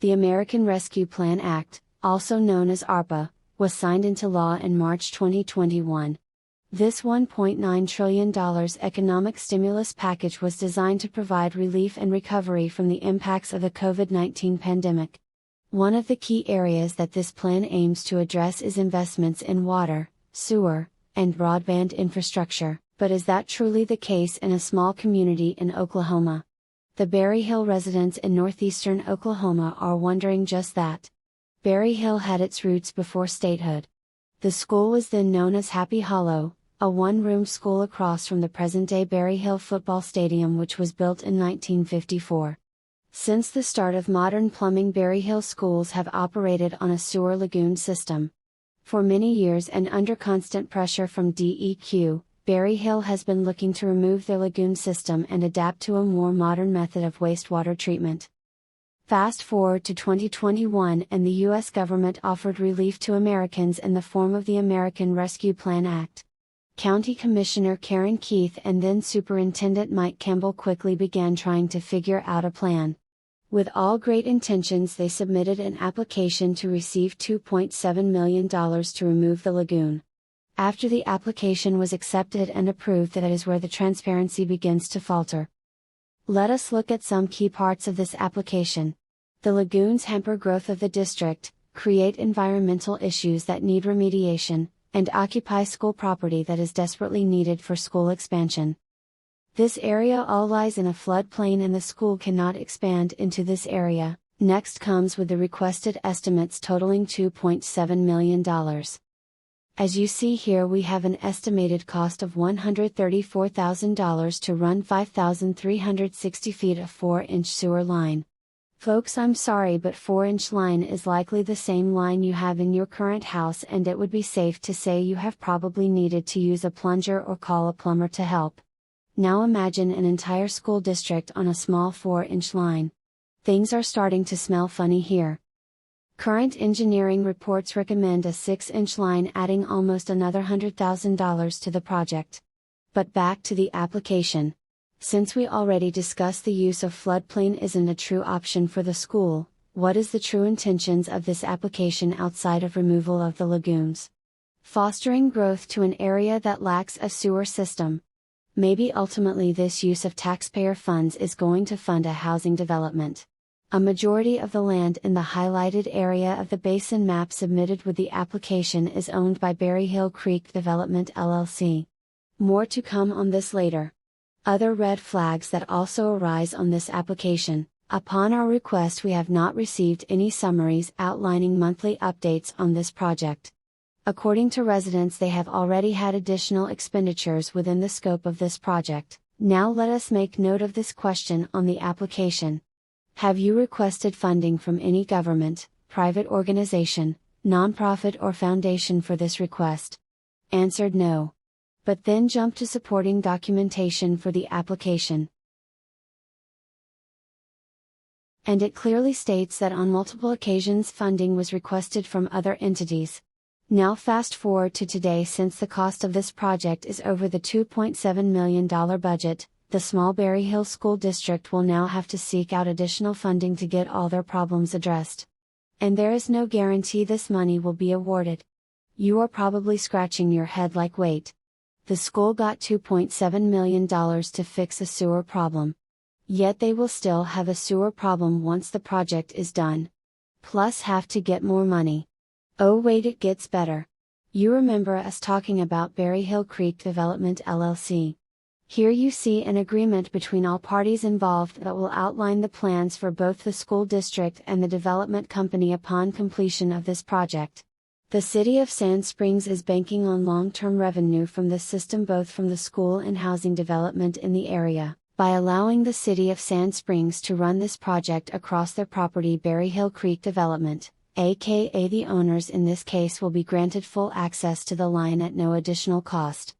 The American Rescue Plan Act, also known as ARPA, was signed into law in March 2021. This $1.9 trillion economic stimulus package was designed to provide relief and recovery from the impacts of the COVID-19 pandemic. One of the key areas that this plan aims to address is investments in water, sewer, and broadband infrastructure, but is that truly the case in a small community in Oklahoma? The Berry Hill residents in northeastern Oklahoma are wondering just that. Berry Hill had its roots before statehood. The school was then known as Happy Hollow, a one-room school across from the present-day Berry Hill Football Stadium, which was built in 1954. Since the start of modern plumbing, Berry Hill schools have operated on a sewer lagoon system. For many years and under constant pressure from DEQ, Berry Hill has been looking to remove their lagoon system and adapt to a more modern method of wastewater treatment. Fast forward to 2021 and the U.S. government offered relief to Americans in the form of the American Rescue Plan Act. County Commissioner Karen Keith and then Superintendent Mike Campbell quickly began trying to figure out a plan. With all great intentions, they submitted an application to receive $2.7 million to remove the lagoon. After the application was accepted and approved, that is where the transparency begins to falter. Let us look at some key parts of this application. The lagoons hamper growth of the district, create environmental issues that need remediation, and occupy school property that is desperately needed for school expansion. This area all lies in a floodplain and the school cannot expand into this area. Next comes with the requested estimates totaling $2.7 million. As you see here, we have an estimated cost of $134,000 to run 5,360 feet of 4-inch sewer line. Folks, I'm sorry, but 4-inch line is likely the same line you have in your current house, and it would be safe to say you have probably needed to use a plunger or call a plumber to help. Now imagine an entire school district on a small 4-inch line. Things are starting to smell funny here. Current engineering reports recommend a 6-inch line, adding almost another $100,000 to the project. But back to the application. Since we already discussed the use of floodplain isn't a true option for the school, what is the true intentions of this application outside of removal of the lagoons? Fostering growth to an area that lacks a sewer system. Maybe ultimately this use of taxpayer funds is going to fund a housing development. A majority of the land in the highlighted area of the basin map submitted with the application is owned by Berry Hill Creek Development LLC. More to come on this later. Other red flags that also arise on this application: upon our request, we have not received any summaries outlining monthly updates on this project. According to residents, they have already had additional expenditures within the scope of this project. Now let us make note of this question on the application. Have you requested funding from any government, private organization, nonprofit or foundation for this request? Answered no. But then jump to supporting documentation for the application. And it clearly states that on multiple occasions funding was requested from other entities. Now fast forward to today. Since the cost of this project is over the $2.7 million budget, the small Berry Hill School District will now have to seek out additional funding to get all their problems addressed. And there is no guarantee this money will be awarded. You are probably scratching your head like, wait. The school got $2.7 million to fix a sewer problem. Yet they will still have a sewer problem once the project is done. Plus have to get more money. Oh wait, it gets better. You remember us talking about Berry Hill Creek Development LLC. Here you see an agreement between all parties involved that will outline the plans for both the school district and the development company upon completion of this project. The city of Sand Springs is banking on long-term revenue from this system, both from the school and housing development in the area, by allowing the city of Sand Springs to run this project across their property. Berry Hill Creek Development, aka the owners in this case, will be granted full access to the line at no additional cost.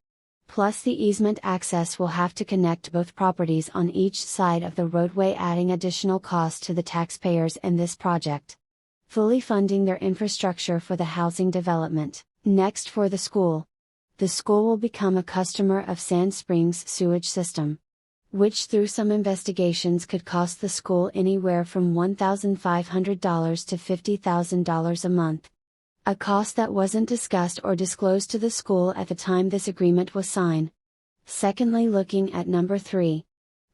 Plus the easement access will have to connect both properties on each side of the roadway, adding additional cost to the taxpayers in this project. Fully funding their infrastructure for the housing development. Next, for the school. The school will become a customer of Sand Springs sewage system. which through some investigations could cost the school anywhere from $1,500 to $50,000 a month. A cost that wasn't discussed or disclosed to the school at the time this agreement was signed. Secondly, looking at number 3.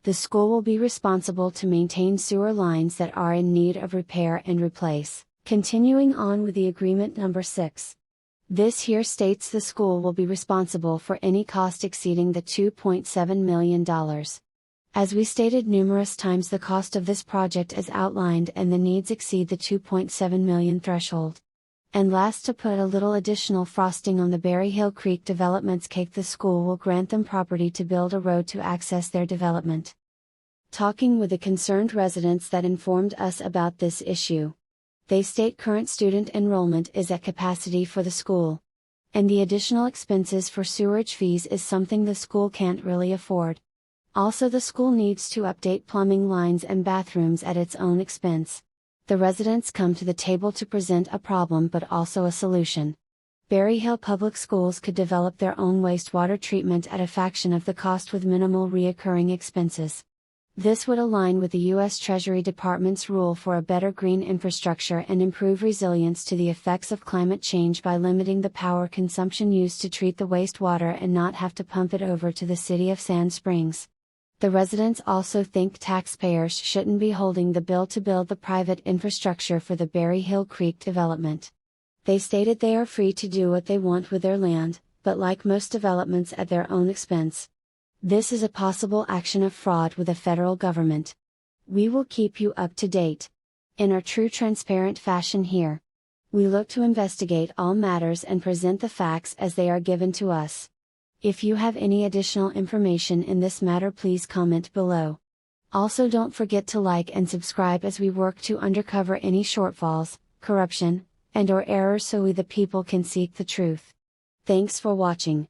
The school will be responsible to maintain sewer lines that are in need of repair and replace. Continuing on with the agreement number 6. This here states the school will be responsible for any cost exceeding the $2.7 million. As we stated numerous times, the cost of this project is outlined and the needs exceed the $2.7 million threshold. And last, to put a little additional frosting on the Berry Hill Creek development's cake, the school will grant them property to build a road to access their development. Talking with the concerned residents that informed us about this issue, they state current student enrollment is at capacity for the school. And the additional expenses for sewerage fees is something the school can't really afford. Also, the school needs to update plumbing lines and bathrooms at its own expense. The residents come to the table to present a problem but also a solution. Berry Hill Public Schools could develop their own wastewater treatment at a fraction of the cost with minimal reoccurring expenses. This would align with the U.S. Treasury Department's rule for a better green infrastructure and improve resilience to the effects of climate change by limiting the power consumption used to treat the wastewater and not have to pump it over to the city of Sand Springs. The residents also think taxpayers shouldn't be holding the bill to build the private infrastructure for the Berry Hill Creek development. They stated they are free to do what they want with their land, but like most developments at their own expense. This is a possible action of fraud with the federal government. We will keep you up to date. In our true transparent fashion here. We look to investigate all matters and present the facts as they are given to us. If you have any additional information in this matter, please comment below. Also, don't forget to like and subscribe as we work to uncover any shortfalls, corruption, and/or errors so we the people can seek the truth. Thanks for watching.